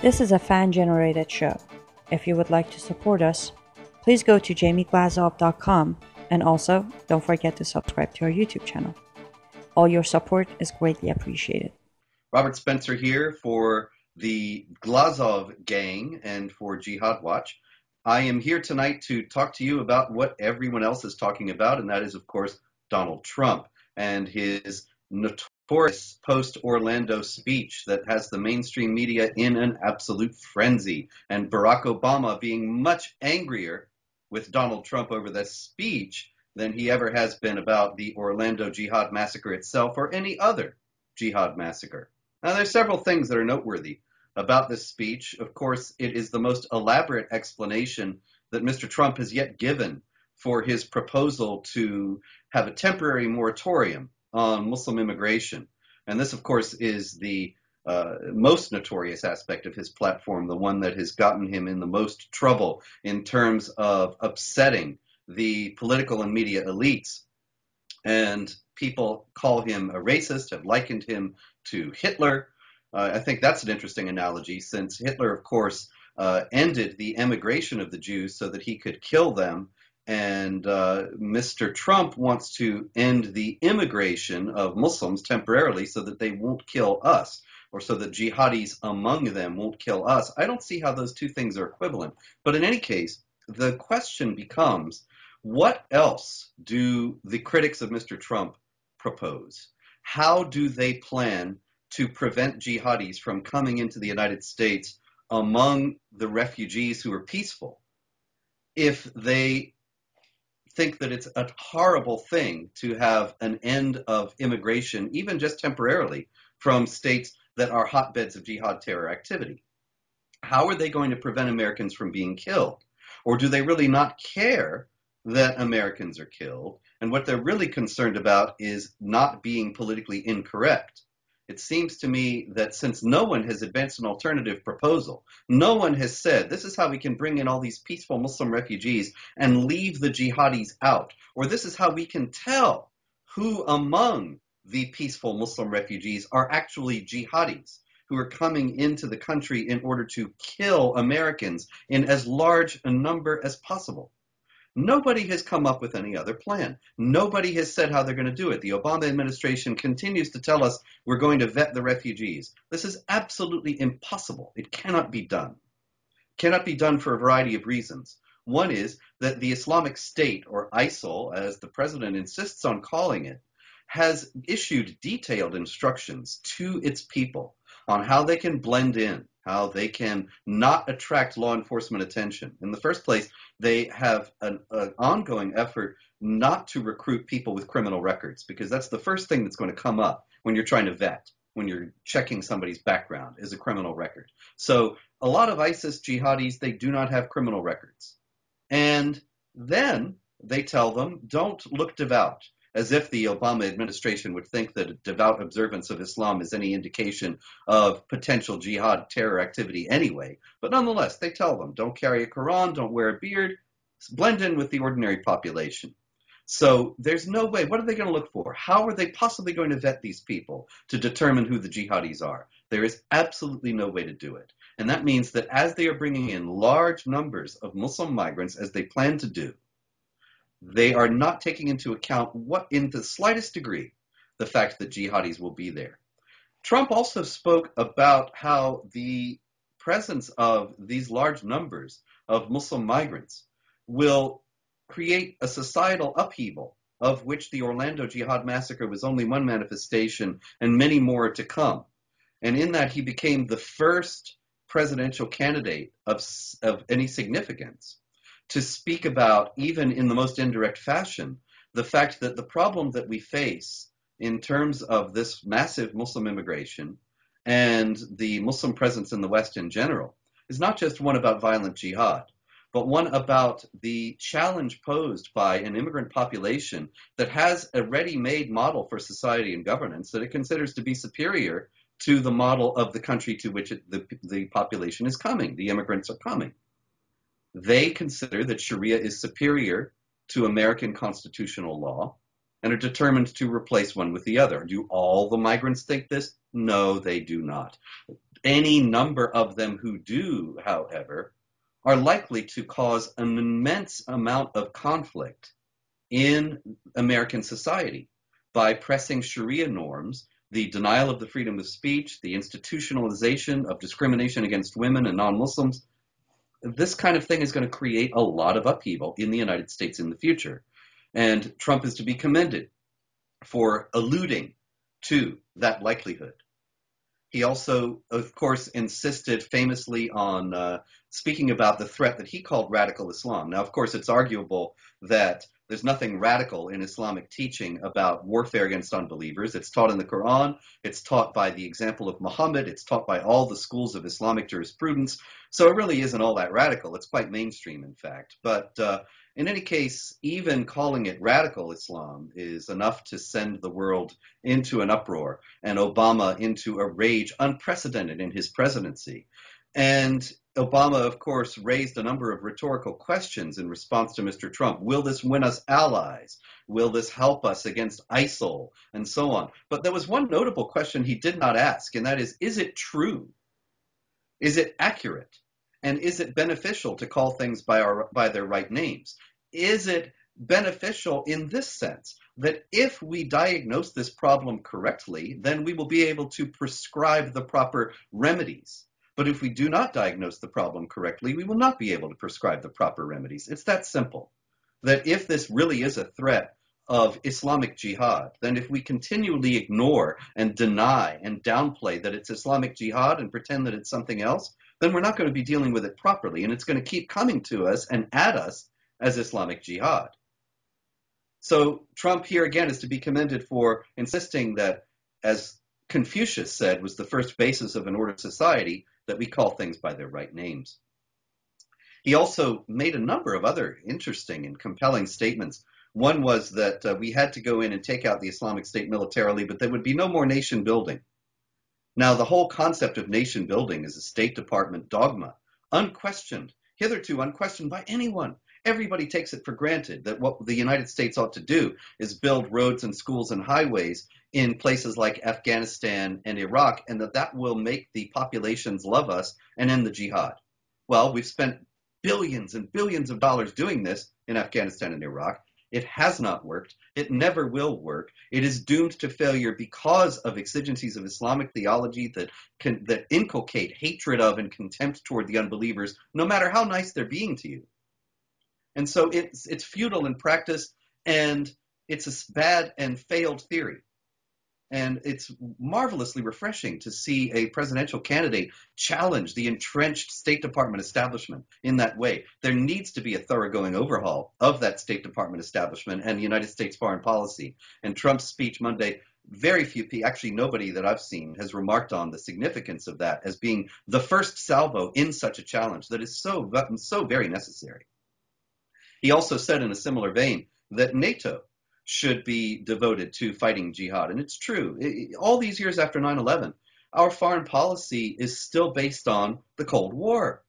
This is a fan-generated show. If you would like to support us, please go to jamieglazov.com, and also don't forget to subscribe to our YouTube channel. All your support is greatly appreciated. Robert Spencer here for the Glazov Gang and for Jihad Watch. I am here tonight to talk to you about what everyone else is talking about, and that is, of course, Donald Trump and his notorious post-Orlando speech that has the mainstream media in an absolute frenzy, and Barack Obama being much angrier with Donald Trump over this speech than he ever has been about the Orlando Jihad massacre itself or any other Jihad massacre. Now, there's several things that are noteworthy about this speech. Of course, it is the most elaborate explanation that Mr. Trump has yet given for his proposal to have a temporary moratorium on Muslim immigration. And this, of course, is the most notorious aspect of his platform, the one that has gotten him in the most trouble in terms of upsetting the political and media elites. And people call him a racist, have likened him to Hitler. I think that's an interesting analogy, since Hitler, of course, ended the emigration of the Jews so that he could kill them. And Mr. Trump wants to end the immigration of Muslims temporarily so that they won't kill us, or so that jihadis among them won't kill us. I don't see how those two things are equivalent. But in any case, the question becomes, what else do the critics of Mr. Trump propose? How do they plan to prevent jihadis from coming into the United States among the refugees who are peaceful, if they think that it's a horrible thing to have an end of immigration, even just temporarily, from states that are hotbeds of jihad terror activity? How are they going to prevent Americans from being killed? Or do they really not care that Americans are killed? And what they're really concerned about is not being politically incorrect. It seems to me that since no one has advanced an alternative proposal, no one has said, this is how we can bring in all these peaceful Muslim refugees and leave the jihadis out, or this is how we can tell who among the peaceful Muslim refugees are actually jihadis who are coming into the country in order to kill Americans in as large a number as possible. Nobody has come up with any other plan. Nobody has said how they're going to do it. The Obama administration continues to tell us we're going to vet the refugees. This is absolutely impossible. It cannot be done. It cannot be done for a variety of reasons. One is that the Islamic State, or ISIL, as the president insists on calling it, has issued detailed instructions to its people on how they can blend in, how they can not attract law enforcement attention. In the first place, they have an ongoing effort not to recruit people with criminal records, because that's the first thing that's going to come up when you're trying to vet, when you're checking somebody's background, is a criminal record. So a lot of ISIS jihadis, they do not have criminal records. And then they tell them, don't look devout, as if the Obama administration would think that devout observance of Islam is any indication of potential jihad terror activity anyway. But nonetheless, they tell them, don't carry a Quran, don't wear a beard, blend in with the ordinary population. So there's no way. What are they going to look for? How are they possibly going to vet these people to determine who the jihadis are? There is absolutely no way to do it. And that means that as they are bringing in large numbers of Muslim migrants, as they plan to do, they are not taking into account in the slightest degree, the fact that jihadis will be there. Trump also spoke about how the presence of these large numbers of Muslim migrants will create a societal upheaval, of which the Orlando Jihad massacre was only one manifestation, and many more to come. And in that, he became the first presidential candidate of any significance to speak about, even in the most indirect fashion, the fact that the problem that we face in terms of this massive Muslim immigration and the Muslim presence in the West in general is not just one about violent jihad, but one about the challenge posed by an immigrant population that has a ready-made model for society and governance that it considers to be superior to the model of the country to which the population is coming, the immigrants are coming. They consider that Sharia is superior to American constitutional law and are determined to replace one with the other. Do all the migrants think this? No, they do not. Any number of them who do, however, are likely to cause an immense amount of conflict in American society by pressing Sharia norms, the denial of the freedom of speech, the institutionalization of discrimination against women and non-Muslims. This kind of thing is going to create a lot of upheaval in the United States in the future. And Trump is to be commended for alluding to that likelihood. He also, of course, insisted famously on speaking about the threat that he called radical Islam. Now, of course, it's arguable that there's nothing radical in Islamic teaching about warfare against unbelievers. It's taught in the Quran. It's taught by the example of Muhammad. It's taught by all the schools of Islamic jurisprudence. So it really isn't all that radical. It's quite mainstream, in fact. But in any case, even calling it radical Islam is enough to send the world into an uproar and Obama into a rage unprecedented in his presidency. And Obama, of course, raised a number of rhetorical questions in response to Mr. Trump. Will this win us allies? Will this help us against ISIL? And so on. But there was one notable question he did not ask, and that is it true? Is it accurate? And is it beneficial to call things by their right names? Is it beneficial in this sense, that if we diagnose this problem correctly, then we will be able to prescribe the proper remedies. But if we do not diagnose the problem correctly, we will not be able to prescribe the proper remedies. It's that simple. That if this really is a threat of Islamic jihad, then if we continually ignore and deny and downplay that it's Islamic jihad and pretend that it's something else, then we're not going to be dealing with it properly. And it's going to keep coming to us and at us as Islamic jihad. So Trump here again is to be commended for insisting that, as Confucius said was the first basis of an ordered society, that we call things by their right names. He also made a number of other interesting and compelling statements. One was that we had to go in and take out the Islamic State militarily, but there would be no more nation building. Now, the whole concept of nation building is a State Department dogma, unquestioned, hitherto unquestioned by anyone. Everybody takes it for granted that what the United States ought to do is build roads and schools and highways in places like Afghanistan and Iraq, and that will make the populations love us and end the jihad. Well, we've spent billions and billions of dollars doing this in Afghanistan and Iraq. It has not worked. It never will work. It is doomed to failure because of exigencies of Islamic theology that inculcate hatred of and contempt toward the unbelievers, no matter how nice they're being to you. And so it's futile in practice, and it's a bad and failed theory. And it's marvelously refreshing to see a presidential candidate challenge the entrenched State Department establishment in that way. There needs to be a thoroughgoing overhaul of that State Department establishment and the United States foreign policy. And Trump's speech Monday, very few people, actually nobody that I've seen, has remarked on the significance of that as being the first salvo in such a challenge that is so very necessary. He also said in a similar vein that NATO should be devoted to fighting jihad. And it's true. All these years after 9/11, our foreign policy is still based on the Cold War.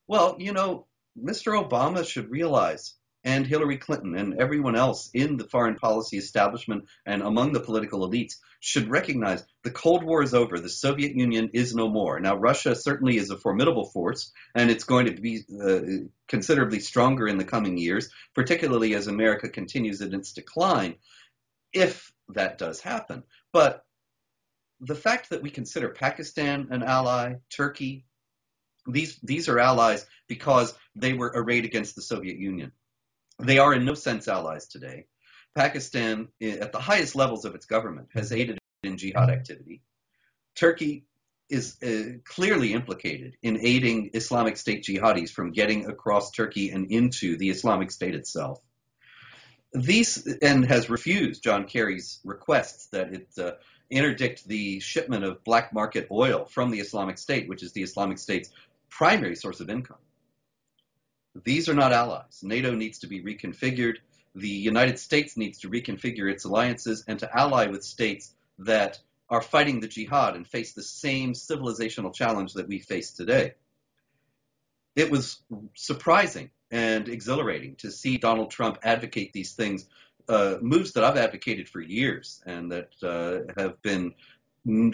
Well, Mr. Obama should realize, and Hillary Clinton and everyone else in the foreign policy establishment and among the political elites should recognize the Cold War is over. The Soviet Union is no more. Now, Russia certainly is a formidable force, and it's going to be considerably stronger in the coming years, particularly as America continues in its decline, if that does happen. But the fact that we consider Pakistan an ally, Turkey, these are allies because they were arrayed against the Soviet Union. They are in no sense allies today. Pakistan, at the highest levels of its government, has aided in jihad activity. Turkey is clearly implicated in aiding Islamic State jihadis from getting across Turkey and into the Islamic State itself. And has refused John Kerry's requests that it interdict the shipment of black market oil from the Islamic State, which is the Islamic State's primary source of income. These are not allies. NATO needs to be reconfigured. The United States needs to reconfigure its alliances and to ally with states that are fighting the jihad and face the same civilizational challenge that we face today. It was surprising and exhilarating to see Donald Trump advocate these things, moves that I've advocated for years and that have been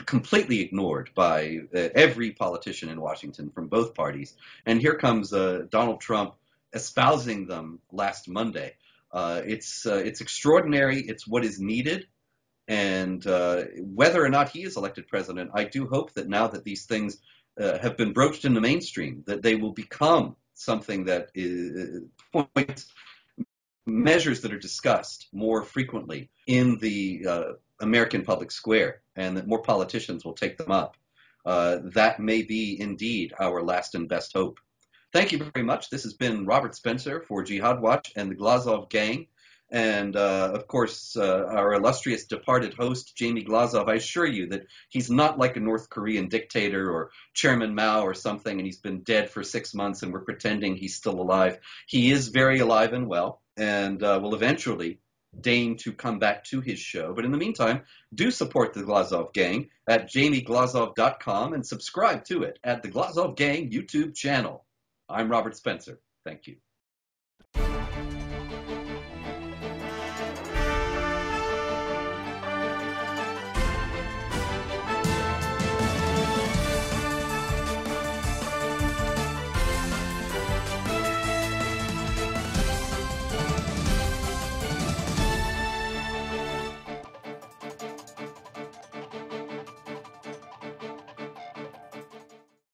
completely ignored by every politician in Washington from both parties. And here comes Donald Trump espousing them last Monday. It's extraordinary. It's what is needed. And whether or not he is elected president, I do hope that now that these things have been broached in the mainstream, that they will become something that points measures that are discussed more frequently in the American public square, and that more politicians will take them up. That may be indeed our last and best hope. Thank you very much. This has been Robert Spencer for Jihad Watch and the Glazov Gang. And of course, our illustrious departed host, Jamie Glazov, I assure you that he's not like a North Korean dictator or Chairman Mao or something, and he's been dead for 6 months and we're pretending he's still alive. He is very alive and well, and will eventually deign to come back to his show. But in the meantime, do support the Glazov Gang at jamieglazov.com and subscribe to it at the Glazov Gang YouTube channel. I'm Robert Spencer. Thank you.